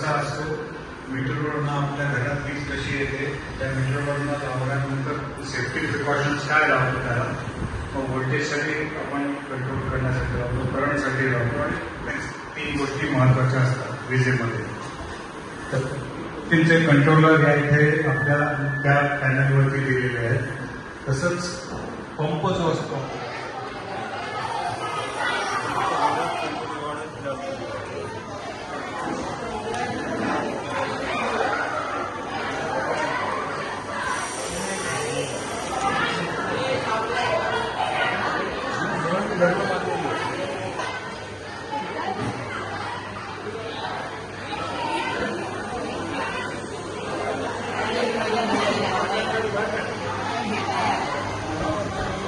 कसा असतो, मीटरवरनं आपल्या घरात वीज कशी येते, त्या मीटरवरनं लावल्यानंतर सेफ्टी प्रिकॉशन्स काय लावतो त्याला, मग व्होल्टेजसाठी आपण कंट्रोल करण्यासाठी लावतो, करंटसाठी लावतो, आणि 3 गोष्टी महत्त्वाच्या असतात विजेमध्ये. तर त्यांचे कंट्रोलर या इथे आपल्या त्या पॅनलवरती दिलेले आहेत. तसंच पंप जो असतो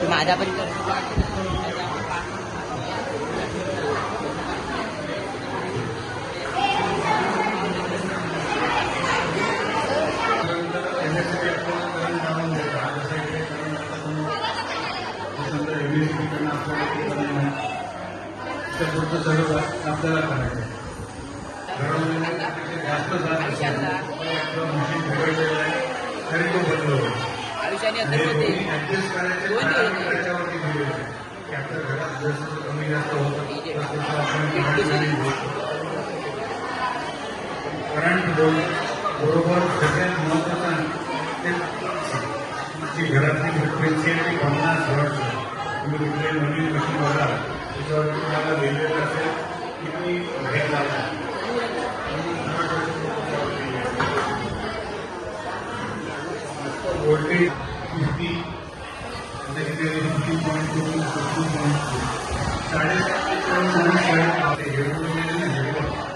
माझा पण आपल्याला करायचं जास्त मशीन बिघडलेलं आहे तरी तो बंद होतो. ऍडजस्ट करायचे त्याच्यावरती दिलेलं आहे की आपल्या घरात जसं कमी जास्त होतं तसं आपण करंट बरोबर सगळ्यात महत्वाचं जी घरातली फ्रिक्वेन्सी आहे ती 50 हर्ट्झ आहे. तुम्ही कुठले नवीन मशीन बघा त्याच्यावर तुम्हाला लिहिलेलं असेल किती हे लागतं. व्होल्टेज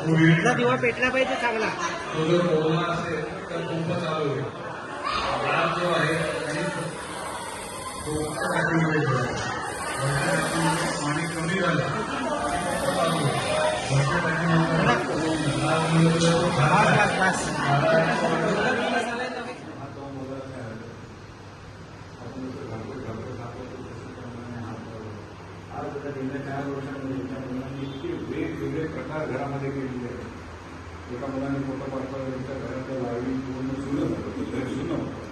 50 दिवा पेटला पाहिजे चांगला. तो जर ओला असेल तर पंप चालू होईल. लाभ जो आहे आणि तो पाणी कमी झालं गेल्या 4 वर्षांमध्ये एका मुलांनी इतके वेगवेगळे प्रकार घरामध्ये केलेले आहेत. एका मुलाने फोटो पाठवला, त्यांच्या घरातलं वायरिंग पूर्ण जुनं होतं, घर जुनं होतं.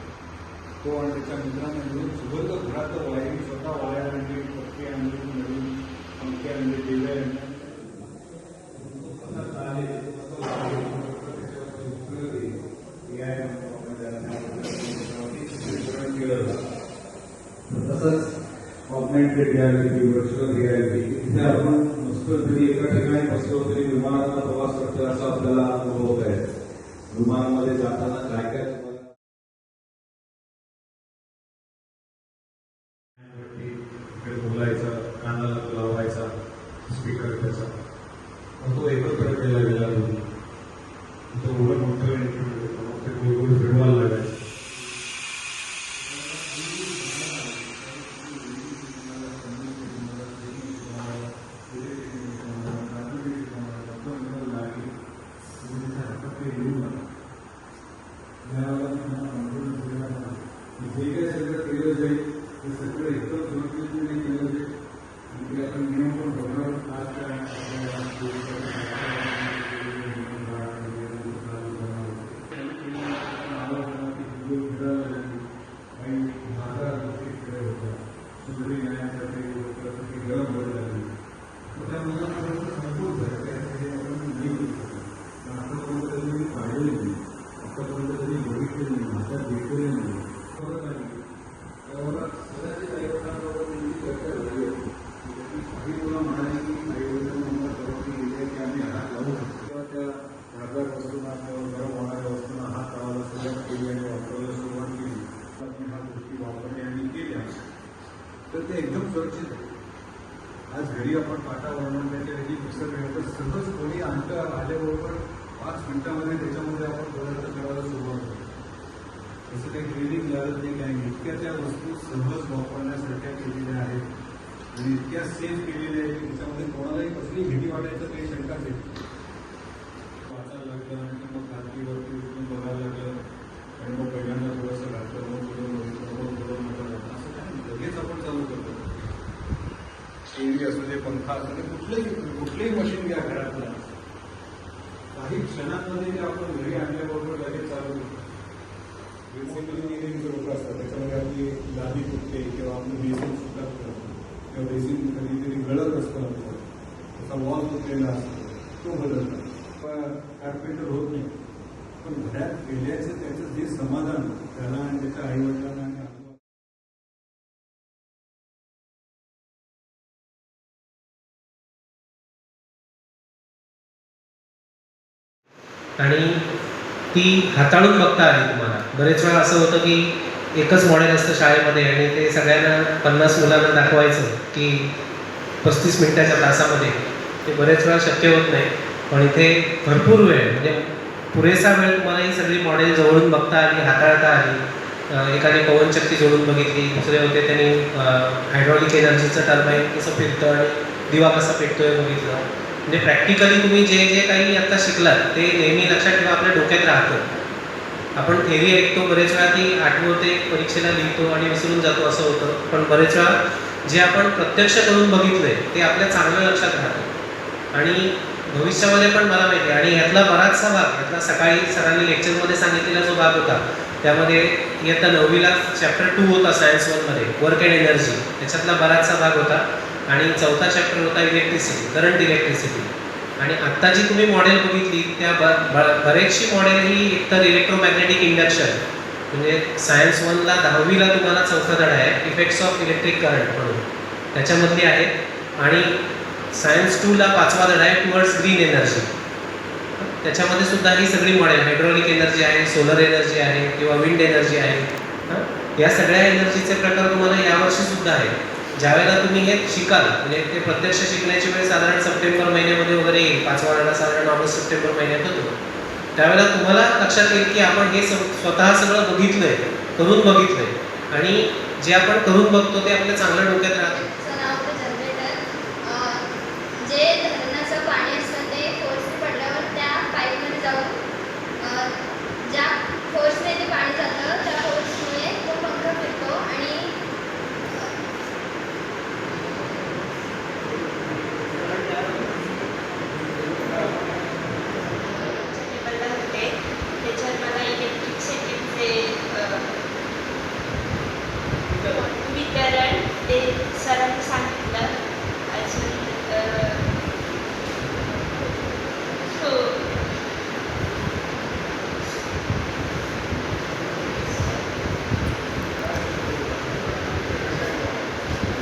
तो आणि त्याच्या मित्राने मिळून सुबंध घरातलं वायरिंग स्वतः वायर आणली, पत्ती आणली, नवीन पंखे आणले, टेबल आणले. तसंच ऑगमेंटेड रियालिटी, व्हर्च्युअल रियालिटी, इथे आपण नुसतं जरी एका ठिकाणी बसलो तरी विमानाचा प्रवास करतो असा आपल्याला अनुभव होत आहे. विमानामध्ये जाताना काय काय बोलायचा, कानाला लावायचा स्पीकर त्याचा, तो एकत्र केला गेला दोन्ही. तो एवढं मोठं ते गोल फिरवायला लागायचं. जे काही सगळं केलं जाईल ते सगळं एकदम सुरक्षितपणे केलं जाईल. म्हणजे आपण नियम पण बघणार काही भागात गोष्टी खेळ होत्या, सुंदरी येण्यासाठी गरम होत लागली. त्या मुलांना संपूर्ण झालं त्यासाठी आपण नाही करू शकतो. पण आतापर्यंत कधी पाहिलेलं नाही, आतापर्यंत कधी बघितलेलं नाही, हातात भेटलेलं नाही. कदाचित आईवडिलांबरोबर त्यांची चर्चा झाली होती. काही मुलं म्हणाली की आईवडिलांना परवानगी दिली आहे की आम्ही हात लावू शकतो किंवा त्या धारदार वस्तूंना किंवा गरम होणाऱ्या वस्तूंना हात लावायला सुरुवात केली आणि वापरायला सुरुवात केली. ह्या गोष्टी वापरल्या आणि केल्या तर ते एकदम सुरक्षित आहे. आज घरी आपण पाटा बनवण्याच्या वेळी पुस्तक तर सहज कोणी आल्याबरोबर 5 मिनिटांमध्ये त्याच्यामध्ये आपण पदार्थ करायला सुरुवात करतो. तसं काही ट्रेनिंग लागत नाही, काही इतक्या त्या वस्तू सहज वापरण्यासारख्या केलेल्या आहेत आणि इतक्या सेफ केलेल्या आहेत की त्याच्यामध्ये कोणालाही कसली भीती वाटायचं काही शंकाच येते. वाचायला लागलं आणि मग खाजगीवरती उठून बघायला लागलं आणि मग पहिल्यांदा थोडंसं घातलं, मग थोडं बघितलं, मग थोडं मोठं घातलं, असं काय नाही. लगेच आपण चालू करतो. टीव्ही असू दे, पंखा असू दे, कुठलंही मशीन घ्या घरातलं, काही क्षणांमध्ये ते आपण घरी आणल्याबरोबर लगेच चालू होतं. बेसिकली इंजिनिअरिंगचे लोक असतात त्याच्यामध्ये आपली लादी तुटते किंवा आपलं बेसिन सुद्धा तुटतं किंवा बेसिन कधीतरी गळत असतं आपलं, त्याचा वॉल तुटलेला असतो, तो बदलतात. पण कार्पेंटर होत नाही, पण घरात गेल्याचं त्याचं जे समाधान त्याला आणि त्याच्या आईवडिलांना आणि आणि ती हाताळून बघता आली तुम्हाला. बरेच वेळा असं होतं की एकच मॉडेल असतं शाळेमध्ये आणि ते सगळ्यांना 50 मुलांना दाखवायचं की 35 मिनिटाच्या तासामध्ये, ते बरेच वेळा शक्य होत नाही. पण इथे भरपूर वेळ म्हणजे पुरेसा वेळ तुम्हाला ही सगळी मॉडेल जवळून बघता आली, हाताळता आली. एकाने पवनचक्की जोडून बघितली, दुसरे होते त्यांनी हायड्रॉलिक एनर्जीचं टर्बाईन कसं फिरतं आणि दिवा कसा पेटतोय बघितलं. म्हणजे प्रॅक्टिकली तुम्ही जे जे काही आता शिकलात ते नेहमी लक्षात ठेवा, आपल्या डोक्यात राहतं. आपण थेरी ऐकतो बरेच वेळा, ती आठवते, परीक्षेला लिहितो आणि विसरून जातो असं होतं. पण बरेच वेळा जे आपण प्रत्यक्ष करून बघितलंय ते आपल्या चांगलं लक्षात राहतं आणि भविष्यामध्ये पण मला माहिती आहे. आणि यातला बराचसा भाग, यातला सकाळी सरांनी लेक्चरमध्ये सांगितलेला जो भाग होता त्यामध्ये इयत्ता 9वीला चॅप्टर 2 होता सायन्स 1मध्ये, वर्क अँड एनर्जी, त्याच्यातला बराचसा भाग होता. आणि 4था चॅप्टर होता इलेक्ट्रिसिटी, करंट इलेक्ट्रिसिटी. आणि आत्ता जी तुम्ही मॉडेल बघितली त्या बरेचशी मॉडेल ही एकतर इलेक्ट्रोमॅग्नेटिक इंडक्शन, म्हणजे सायन्स 1ला 10वीला तुम्हाला 4था धडा आहे इफेक्ट्स ऑफ इलेक्ट्रिक करंट म्हणून, त्याच्यामधली आहे. आणि सायन्स 2ला 5वा धडा आहे टुवर्ड्स ग्रीन एनर्जी, त्याच्यामध्ये सुद्धा ही सगळी मॉडेल, हायड्रॉलिक एनर्जी आहे, सोलर एनर्जी आहे किंवा विंड एनर्जी आहे. या सगळ्या एनर्जीचे प्रकार तुम्हाला यावर्षी सुद्धा आहे. ज्यावेळेला तुम्ही हे शिकाल, म्हणजे ते प्रत्यक्ष शिकण्याची वेळ साधारण सप्टेंबर महिन्यामध्ये वगैरे येईल, 5वा धडा साधारण ऑगस्ट सप्टेंबर महिन्यात होतो, त्यावेळेला तुम्हाला लक्षात येईल की आपण हे स्वतः सगळं बघितलंय, करून बघितलंय आणि जे आपण करून बघतो ते आपल्या चांगल्या डोक्यात राहतं. जे धरणाचं पाणी असतं ते फोर्सने पडल्यावर त्या पाईपमध्ये जाऊन ज्या फोर्सने ते पाणी जातं त्या फोर्समुळे तो पंखा फिरतो आणि त्याच्यात मला इलेक्ट्रिसिटीचे वितरण ते सरांनी सांगितलं. अजून हो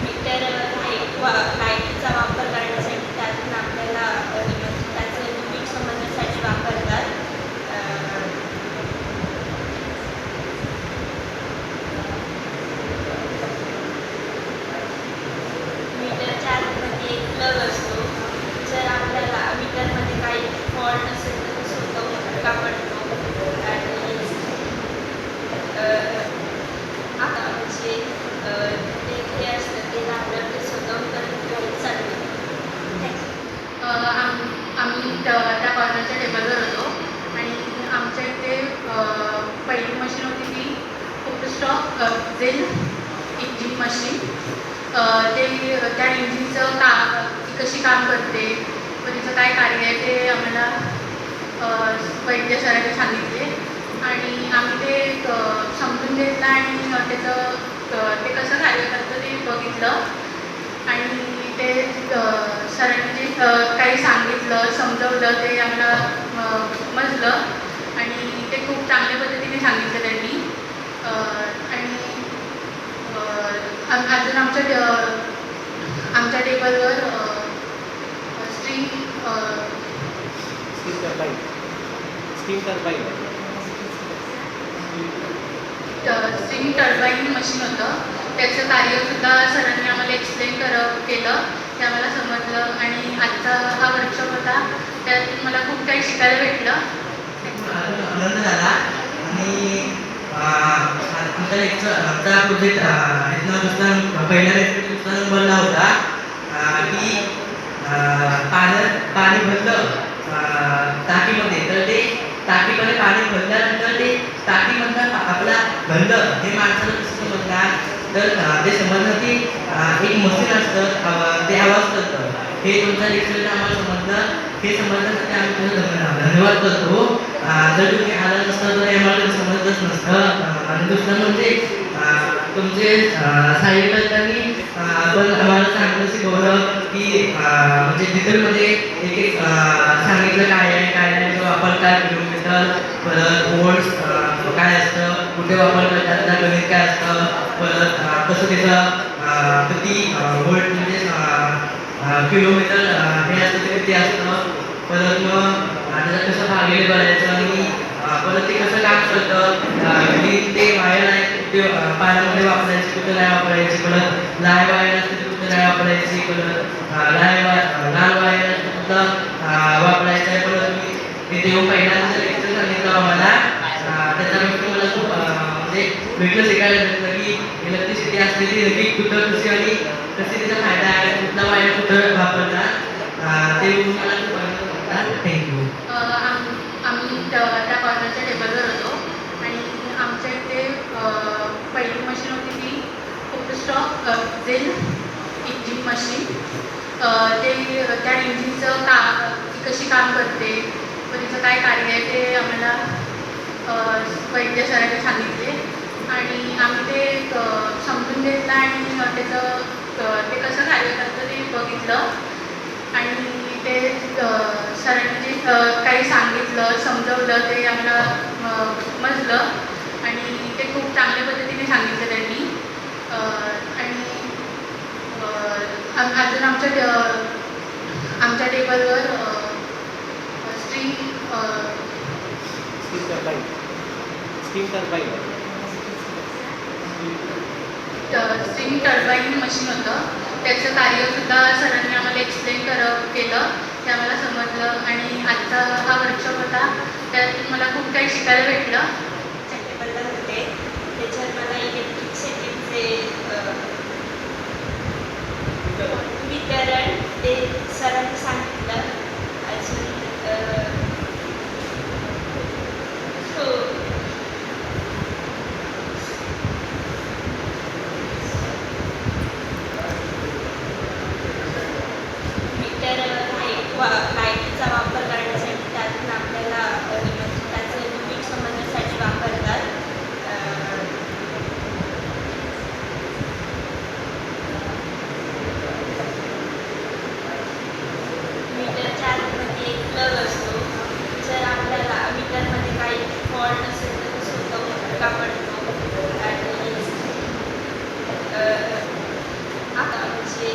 मीटर लाईटचा वापर करण्यासाठी त्यातून आपल्याला त्याचं लिमिट समजण्यासाठी वापरतात. मीटरच्या आतमध्ये एक प्लग असतो. जर आपल्याला मीटरमध्ये काही फॉल्ट असेल तर तो स्वतः कापडतो आणि आता म्हणजे ते हे असतं ते लागलं ते स्वतः करत चालतं. आम्ही त्या कॉर्नरच्या टेबलवर होतो आणि आमच्या इथे पहिली मशीन होती ती फोटोस्टॉक जेल इंजिन मशीन. ते त्या इंजिनचं ती कशी काम करते व तिचं काय कार्य आहे ते आम्हाला वैद्य सरांनी सांगितले आणि आम्ही ते समजून घेतलं आणि त्याचं ते कसं कार्य करतं ते बघितलं आणि ते सरांनी जे काही सांगितलं, समजवलं ते आम्हाला समजलं आणि ते खूप चांगल्या पद्धतीने सांगितलं त्यांनी. आणि अजून आमच्या टेबलवर स्ट्रीम टर्बाईन मशीन होतं. त्याचं कार्यसुद्धा सरांनी आम्हाला एक्सप्लेन केलं, ते आम्हाला समजलं आणि आजचा हा वर्कशॉप होता त्यात मला खूप काही शिकायला भेटलं. आनंद झाला. आणि आमचा प्रोजेक्ट पहिल्या दुसरा नंबरला होता की पाणी भरलं टाकीमध्ये, तर ते टाकीमध्ये पाणी भरल्यानंतर ते टाकीमधलं आपला भरलं हे माणसाला कसं समजणार, तर ते समजलं की एक मशीन असतं ते आवाज करतं. हे तुमच्या लेक्चरला आम्हाला समजलं. हे समजल्यासाठी आम्ही तुझं धन्यवाद. धन्यवाद करतो. जर तुम्ही आला नसता तर हे मला समजलंच नसतं. आणि दुसरं म्हणजे तुमचे साहित्याने पण आम्हाला चांगलं शिकवलं की म्हणजे डिटेलमध्ये एक एक सांगितलं काय आहे काय नाही, त्याचा वापर काय, किलोमीटर, परत वोल्ट्स काय असतं, कुठे वापर करतात, त्याचं गणित काय असतं, परत कसं त्याचं किती वोल्ट म्हणजे किलोमीटर हे असतं ते किती असतं, परत मग त्याचं कसं भागिले करायचं आणि परत ते कसं काम करतं, की ते वायर आहे ते पाण्यामध्ये वापरायची, कुठं नाही वापरायची, परत लाल वायर असते ते कुठं नाही वापरायची, परत लाल वायर असते कुठं वापरायचं आहे. परत मी तिथे येऊन पहिल्यांदा लेक्चर सांगितलं आम्हाला. त्याच्यानंतर मला खूप म्हणजे वेगळं शिकायला भेटलं की इलेक्ट्रिसिटी असते ती नक्की कुठं कशी आणि कशी त्याचा फायदा आहे, कुठला वायर कुठं वापरतात, ते मला खूप आनंद वाटतात. थँक्यू. आम्ही त्या कॉर्नरच्या टेबलवर होतो आणि आमच्या इथे पहिली मशीन होती ती फोटोस्टॉक जेल इंजिन मशीन. ते त्या इंजिनचं ती कशी काम करते व तिचं काय कार्य आहे ते आम्हाला वैद्य सरांनी सांगितले आणि आम्ही ते समजून घेतलं आणि त्याचं ते कसं कार्य करतं ते बघितलं आणि ते सरांनी जे काही सांगितलं समजवलं ते आम्हाला समजलं आणि ते खूप चांगल्या पद्धतीने सांगितलं त्यांनी. आणि अजून आमच्या टेबलवर स्ट्रिंग टर्बाईन मशीन होतं. त्याचं कार्यसुद्धा सरांनी आम्हाला एक्सप्लेन केलं, ते आम्हाला समजलं आणि आजचा हा वर्कशॉप होता त्यात मला खूप काही शिकायला भेटलं. टेबलला होते त्याच्यात मला इलेक्ट्रिसिटीचे वितरण ते सरांनी सांगितलं. अजून हो मीटर लाईटचा वापर करण्यासाठी त्यातून आपल्याला त्याचं युनिट समजण्यासाठी वापरतात. मीटरच्या आतमध्ये एक प्लग असतो. जर आपल्याला मीटरमध्ये काही फॉल्ट असेल तर तो स्वतः कापडतो आणि आता म्हणजे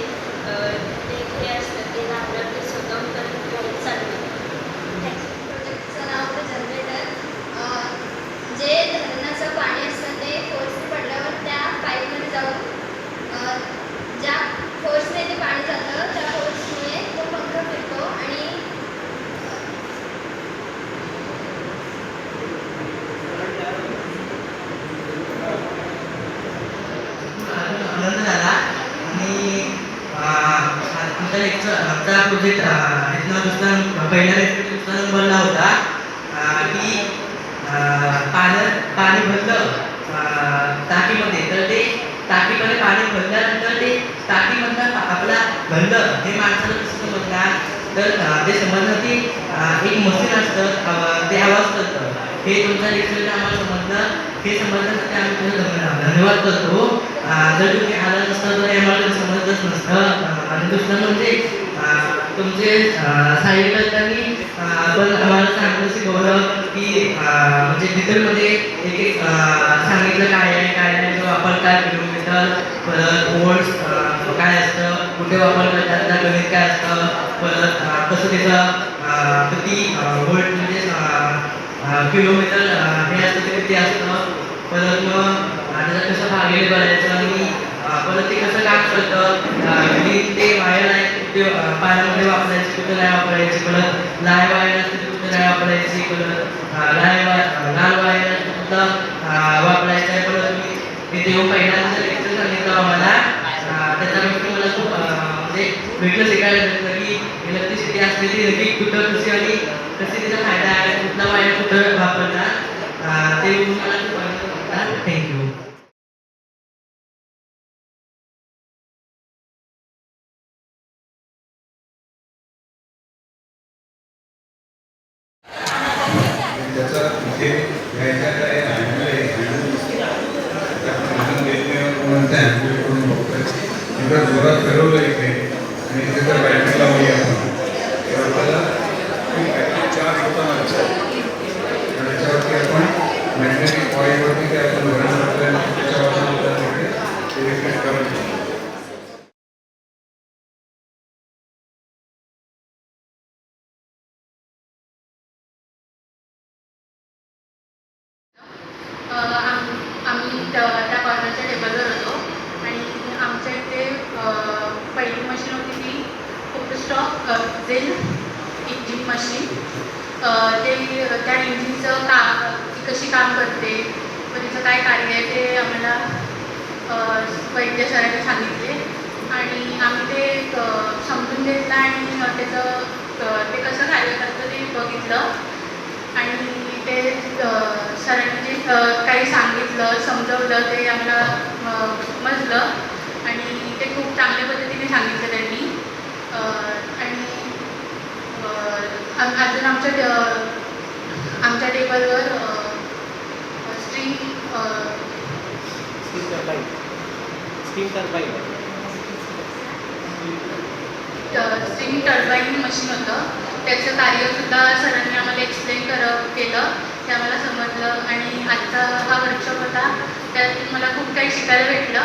ते असतं ते लागलं ते स्वतः करत चालतं. प्रोजेक्टचं नाव होतं जनरेटर. जे धरणाचं पाणी असतं ते फोर्सने पडल्यावर त्या पाईपमध्ये जाऊन ज्या फोर्सने ते पाणी जातं त्या फोर्समुळे तो पंखा फिरतो आणि आनंद झाला आणि आमचा लेक्चर आमचा प्रोजेक्ट इथला दुसरा पहिल्या लेक्चर दुसरा नंबरला होता की पाणी भरलं टाकीमध्ये तर ते टाकीमध्ये पाणी भरल्यानंतर ते टाकीमधलं आपला भरलं हे माणसाला कसं समजणार, तर ते समजलं की एक मशीन असतं ते आवाज करतं. हे तुमच्या लेक्चरला आम्हाला समजलं. हे समजण्यासाठी आम्ही तुला धन्यवाद करतो. जर तुम्ही आला नसता तर हे मला समजलंच नसतं. आणि दुसरं म्हणजे तुमचे साहित्याने पण आम्हाला चांगलं शिकवलं की म्हणजे डिटेलमध्ये एक एक सांगितलं काय आहे काय नाही, त्याचा वापर काय, किलोमीटर, परत वोल्ट्स काय असतं, कुठे वापर करतात, त्याचं गणित काय असतं, परत कसं त्याचं किती वोल्ट म्हणजे किलोमीटर हे असतं ते किती असतं, परत मग त्याचं कसं भागिले करायचं आणि परत ते कसं काम करतं, की ते वायर आहे ते पाण्यामध्ये वापरायची, कुठं नाही वापरायची, परत लाल वायर असते ते कुठं नाही वापरायची, परत लाल वायर असते कुठं वापरायचं आहे. परत मी तिथे येऊन पहिल्यांदा लेक्चर सांगितलं आम्हाला. त्याच्यानंतर मला खूप म्हणजे वेगळं शिकायला भेटलं की इलेक्ट्रिसिटी असते ती नक्की कुठं कशी आणि कशी त्याचा फायदा आहे, कुठला वायर कुठं वापरतात, ते मला खूप आनंद वाटतात. थँक्यू. आणि त्याचं इथे घ्यायच्या काय हँडल करून बघतोय तिथं जोरात फिरवलं इथे आणि इथे जर बॅटरी लावली आपण तर आपल्याला चार्ज होताना त्याच्यावरती आपण मॅग्नेटिक कॉईलवरती ते आपण गरम करतोय आणि त्याच्यावरती आपल्याला तिथे इलेक्ट्रिक करंट आम्ही त्या कॉर्नरच्या टेबलवर होतो आणि आमच्या इथे पहिली मशीन होती ती खूप स्टॉक जेल इंजिन मशीन. ते त्या इंजिनचं ती कशी काम करते व तिचं काय कार्य आहे ते आम्हाला वैद्य सरांनी सांगितले आणि आम्ही ते समजून घेतलं आणि त्याचं ते कसं कार्य करतं ते बघितलं आणि ते सरांनी जे काही सांगितलं समजवलं ते आम्हाला समजलं आणि ते खूप चांगल्या पद्धतीने सांगितलं त्यांनी. आणि अजून आमच्या टेबलवर स्ट्रिंग टर्बाईन मशीन होतं. त्याचं कार्यसुद्धा सरांनी आम्हाला एक्सप्लेन केलं ते आम्हाला समजलं आणि आजचा हा वर्कशॉप होता त्यात मला खूप काही शिकायला भेटलं.